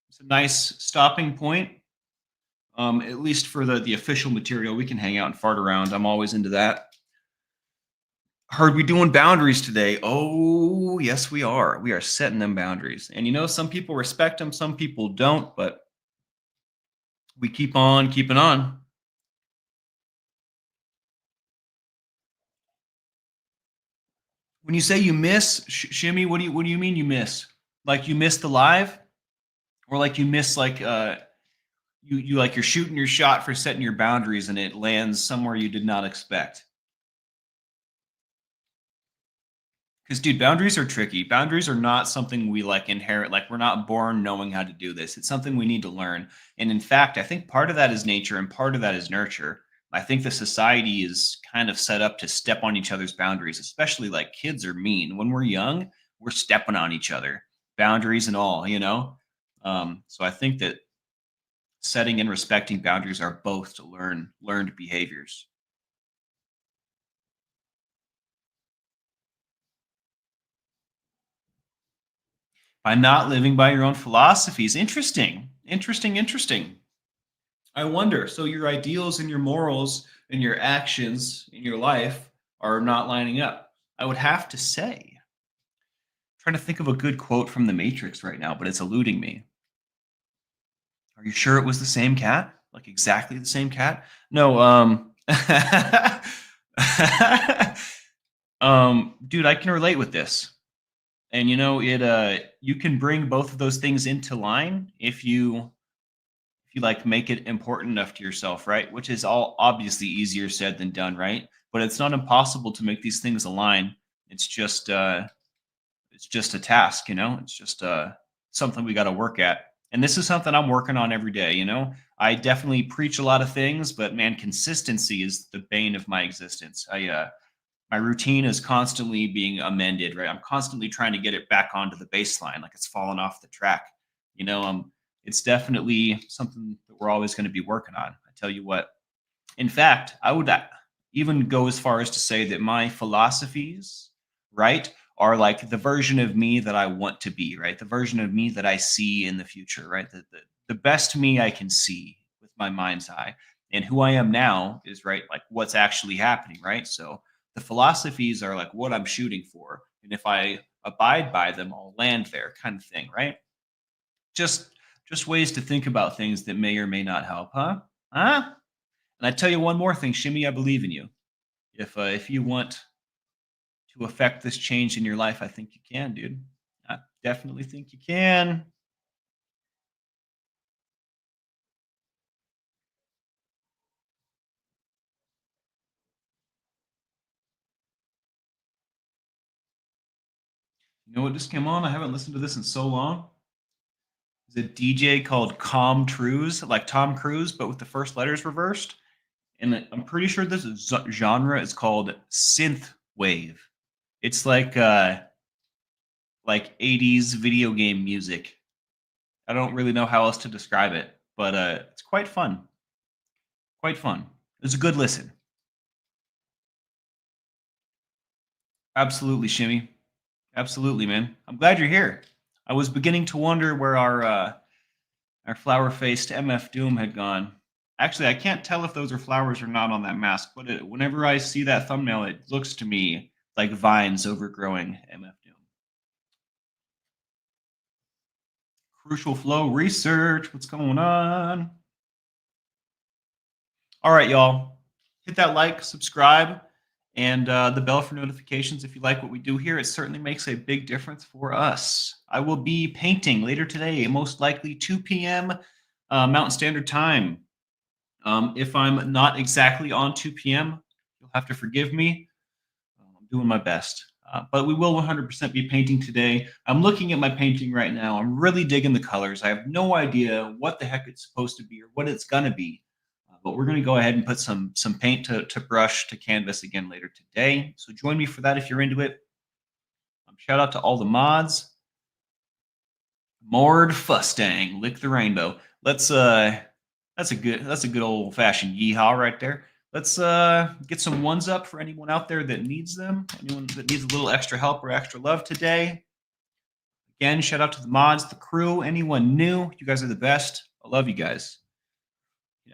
A: It's a nice stopping point, at least for the official material. We can hang out and fart around. I'm always into that. Are we doing boundaries today? Oh, yes, we are. We are setting them boundaries. And you know, some people respect them, some people don't, but we keep on keeping on. When you say you miss, Shimmy, what do you mean you miss? Like you miss the live, or like you miss like you like you're shooting your shot for setting your boundaries and it lands somewhere you did not expect. Because dude, boundaries are tricky. Boundaries are not something we like inherit. Like we're not born knowing how to do this. It's something we need to learn. And in fact, I think part of that is nature and part of that is nurture. I think the society is kind of set up to step on each other's boundaries, especially like kids are mean. When we're young, we're stepping on each other, boundaries and all, you know? So I think that setting and respecting boundaries are both to learned behaviors. By not living by your own philosophies. Interesting. Interesting. Interesting. I wonder. So your ideals and your morals and your actions in your life are not lining up. I would have to say. I'm trying to think of a good quote from the Matrix right now, but it's eluding me. Are you sure it was the same cat? Like exactly the same cat? No, dude, I can relate with this. And you know, it you can bring both of those things into line if you like make it important enough to yourself, right? Which is all obviously easier said than done, right? But it's not impossible to make these things align. It's just a task, you know? It's just something we got to work at. And this is something I'm working on every day, you know? I definitely preach a lot of things, but man, consistency is the bane of my existence. My routine is constantly being amended, right? I'm constantly trying to get it back onto the baseline, like it's fallen off the track. You know, it's definitely something that we're always going to be working on. I tell you what. In fact, I would even go as far as to say that my philosophies, right, are like the version of me that I want to be, right? The version of me that I see in the future, right? The best me I can see with my mind's eye. And who I am now is, right, like what's actually happening, right? So the philosophies are like what I'm shooting for. And if I abide by them, I'll land there, kind of thing, right? Just just ways to think about things that may or may not help, huh? Huh? And I tell you one more thing, Shimmy, I believe in you. If you want to affect this change in your life, I think you can, dude. I definitely think you can. You know what just came on? I haven't listened to this in so long. It's a DJ called Com Trues, like Tom Cruise, but with the first letters reversed. And I'm pretty sure this genre is called synth wave. It's like 80s video game music. I don't really know how else to describe it, but it's quite fun. Quite fun. It's a good listen. Absolutely, Shimmy. Absolutely, man. I'm glad you're here. I was beginning to wonder where our flower-faced MF Doom had gone. Actually, I can't tell if those are flowers or not on that mask, but whenever I see that thumbnail, it looks to me like vines overgrowing MF Doom. Crucial Flow Research. What's going on? All right, y'all. Hit that like, subscribe, and the bell for notifications if you like what we do here. It certainly makes a big difference for us. I will be painting later today, most likely 2 p.m. Mountain Standard Time. If I'm not exactly on 2 p.m., you'll have to forgive me. I'm doing my best. But we will 100% be painting today. I'm looking at my painting right now. I'm really digging the colors. I have no idea what the heck it's supposed to be or what it's going to be. But we're going to go ahead and put some paint to brush to canvas again later today. So join me for that if you're into it. Shout out to all the mods. Mord Fustang, lick the rainbow. Let's that's a good old fashioned yeehaw right there. Let's get some ones up for anyone out there that needs them. Anyone that needs a little extra help or extra love today. Again, shout out to the mods, the crew, anyone new. You guys are the best. I love you guys.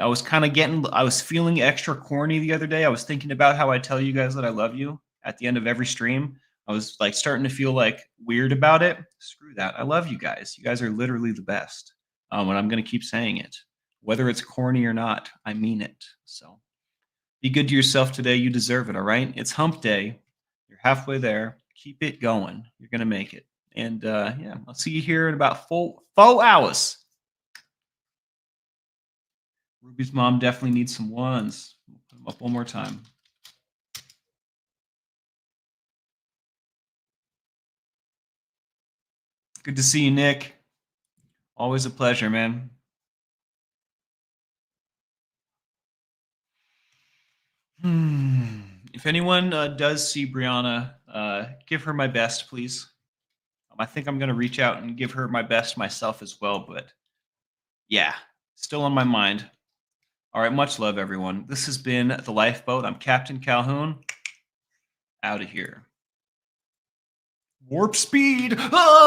A: I was feeling extra corny the other day. I was thinking about how I tell you guys that I love you at the end of every stream. I was like starting to feel like weird about it. Screw that. I love you guys. You guys are literally the best. And I'm going to keep saying it. Whether it's corny or not, I mean it. So be good to yourself today. You deserve it, all right? It's hump day. You're halfway there. Keep it going. You're going to make it. And yeah, I'll see you here in about 4 hours. Ruby's mom definitely needs some ones. We'll put them up one more time. Good to see you, Nick. Always a pleasure, man. If anyone does see Brianna, give her my best, please. I think I'm going to reach out and give her my best myself as well. But yeah, still on my mind. All right, much love, everyone. This has been The Lifeboat. I'm Captain Calhoun. Out of here. Warp speed. Ah!